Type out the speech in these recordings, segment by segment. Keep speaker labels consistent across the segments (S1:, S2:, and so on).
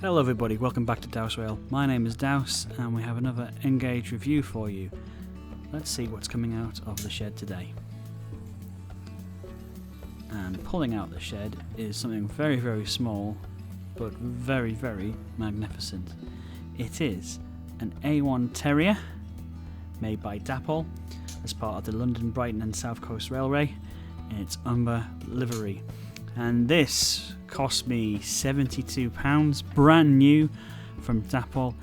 S1: Hello everybody, welcome back to Douse Rail. My name is Douse and we have another Engage review for you. Let's see what's coming out of the shed today. And pulling out the shed is something very, very small, but very, very magnificent. It is an A1 Terrier, made by Dapol, as part of the London, Brighton and South Coast Railway, in its umber livery. And this cost me £72, brand new from Dapol,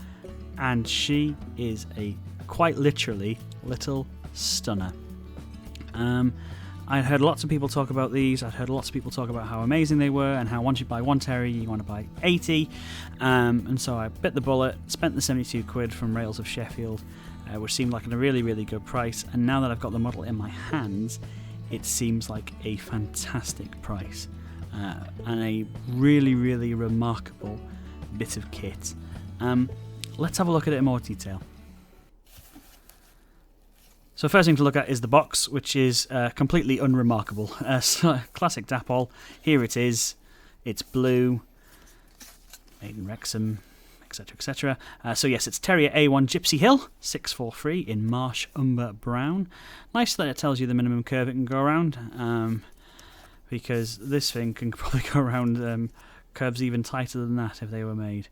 S1: and she is a quite literally little stunner. I'd heard lots of people talk about these. I'd heard lots of people talk about how amazing they were and how once you buy one Terrier you want to buy 80, and so I bit the bullet, spent the 72 quid from Rails of Sheffield, which seemed like a really, really good price, and now that I've got the model in my hands it seems like a fantastic price. And a really, really remarkable bit of kit. Let's have a look at it in more detail. So first thing to look at is the box, which is completely unremarkable. So classic Dapol. Here it is. It's blue, made in Wrexham, etc, etc. So yes, it's Terrier A1 Gypsy Hill 643 in Marsh Umber Brown. Nice that it tells you the minimum curve it can go around. Because this thing can probably go around curves even tighter than that if they were made.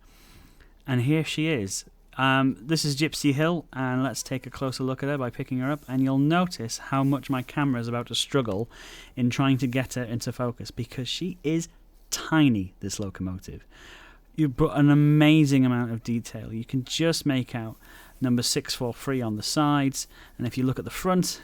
S1: And here she is. This is Gypsy Hill, and let's take a closer look at her by picking her up, and you'll notice how much my camera is about to struggle in trying to get her into focus, because she is tiny, this locomotive. You put an amazing amount of detail. You can just make out number 643 on the sides, and if you look at the front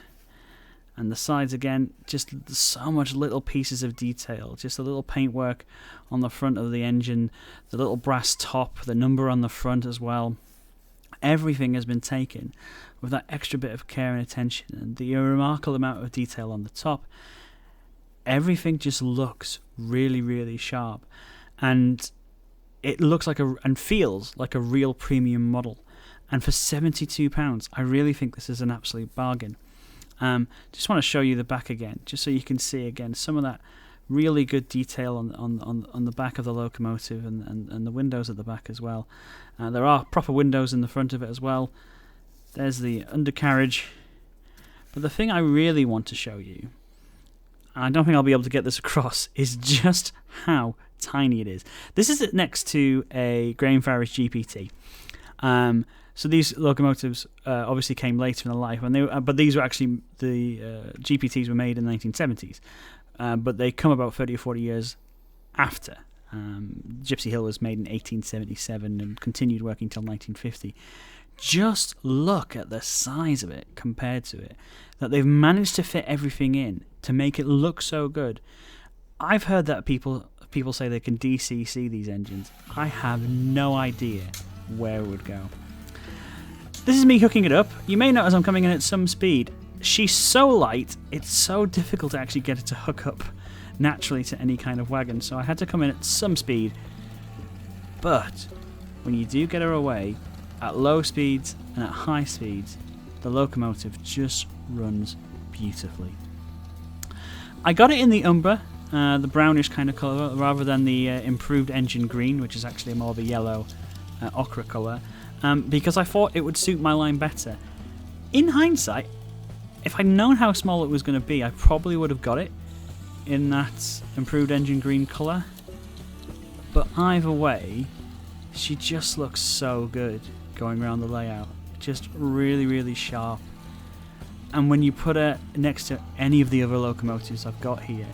S1: and the sides again, just so much little pieces of detail, just a little paintwork on the front of the engine, the little brass top, the number on the front as well. Everything has been taken with that extra bit of care and attention, and the remarkable amount of detail on the top. Everything just looks really, really sharp, and it looks like and feels like a real premium model. And for £72, I really think this is an absolute bargain. Just want to show you the back again, just so you can see again some of that really good detail on the back of the locomotive and the windows at the back as well. There are proper windows in the front of it as well. There's the undercarriage. But the thing I really want to show you, and I don't think I'll be able to get this across, is just how tiny it is. This is next to a Graham Farris GPT. So these locomotives obviously came later in the life, but these were actually the GPTs were made in the 1970s, but they come about 30 or 40 years after. Gypsy Hill was made in 1877 and continued working until 1950. Just look at the size of it compared to it, that they've managed to fit everything in to make it look so good. I've heard that people say they can DCC these engines. I have no idea where it would go. This is me hooking it up. You may notice I'm coming in at some speed. She's so light, it's so difficult to actually get it to hook up naturally to any kind of wagon, so I had to come in at some speed. But when you do get her away, at low speeds and at high speeds, the locomotive just runs beautifully. I got it in the umber, the brownish kind of colour, rather than the improved engine green, which is actually more of a yellow ochre colour. Because I thought it would suit my line better. In hindsight, if I'd known how small it was going to be, I probably would have got it in that improved engine green colour. But either way, she just looks so good going around the layout. Just really, really sharp. And when you put her next to any of the other locomotives I've got here,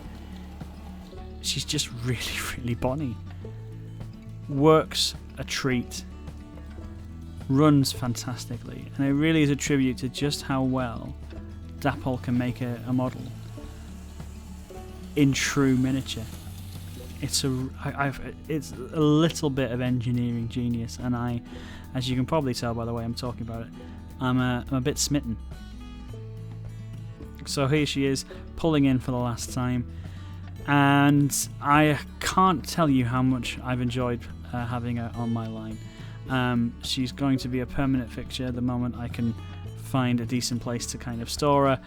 S1: she's just really, really bonny. Works a treat. Runs fantastically, and it really is a tribute to just how well Dapol can make a model in true miniature. It's a little bit of engineering genius, and I, as you can probably tell by the way I'm talking about it, I'm a bit smitten. So here she is, pulling in for the last time, and I can't tell you how much I've enjoyed having her on my line. She's going to be a permanent fixture the moment I can find a decent place to kind of store her.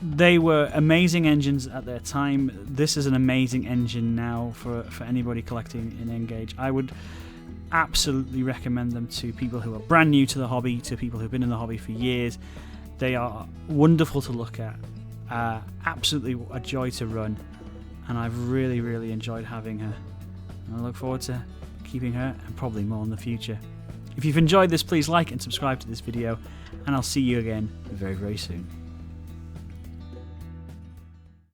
S1: They were amazing engines at their time. This is an amazing engine now for anybody collecting in N-Gage. I would absolutely recommend them to people who are brand new to the hobby, to people who've been in the hobby for years. They are wonderful to look at, absolutely a joy to run, and I've really enjoyed having her. And I look forward to keeping her, and probably more in the future. If you've enjoyed this, please like and subscribe to this video, and I'll see you again very soon.